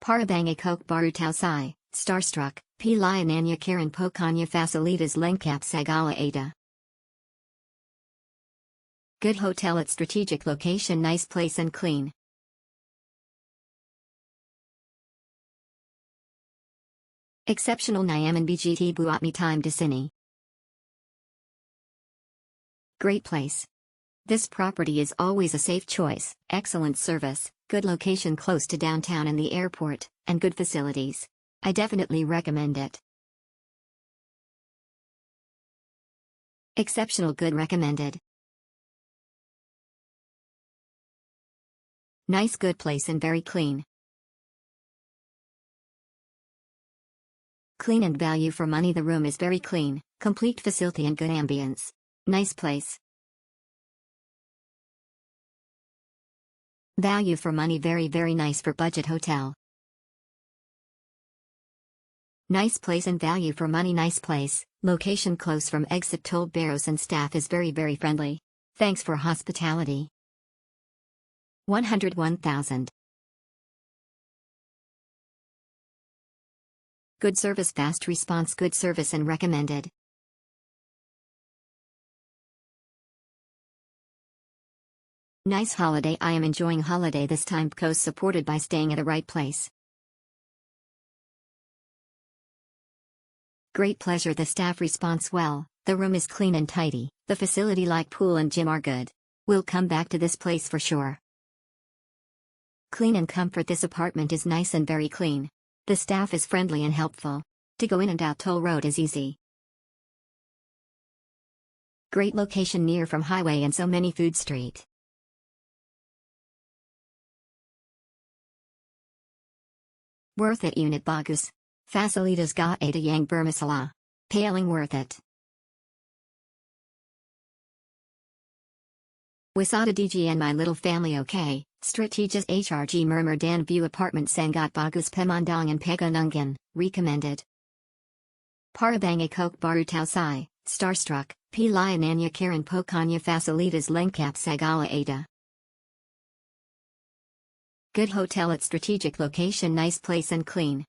Parabang Akok Baru Tausai, Starstruck, Pilihannya Karen Pokoknya Fasilitas Lengkap Segala Ada. Good hotel at strategic location, nice place and clean. Exceptional Nyaman BGT Buat Me Time di Sini. Great place. This property is always a safe choice, excellent service, good location close to downtown and the airport, and good facilities. I definitely recommend it. Exceptional good recommended. Nice good place and very clean. Clean and value for money. The room is very clean, complete facility and good ambience. Nice place. Value for money, very nice for budget hotel. Nice place and value for money, nice place, location close from exit toll Baros and staff is very friendly. Thanks for hospitality. 101,000. Good service, fast response, good service and recommended. Nice holiday. I am enjoying holiday this time because supported by staying at a right place. Great pleasure. The staff response well, the room is clean and tidy, the facility like pool and gym are good. We'll come back to this place for sure. Clean and comfort. This apartment is nice and very clean. The staff is friendly and helpful. To go in and out toll road is easy. Great location near from highway and so many food street. Worth it. Unit bagus. Fasilitas ga ada yang bermasalah. Paling worth it. Wisata DG and my little family okay. Strategis HRG Murmur Dan View Apartment Sangat Bagus Pemandangan Pegunungan, recommended. Parabang Akok Baru Tausai, Starstruck, Pilihannya Karen Pokoknya Fasilitas Lengkap Segala Ada. Good hotel at strategic location, nice place and clean.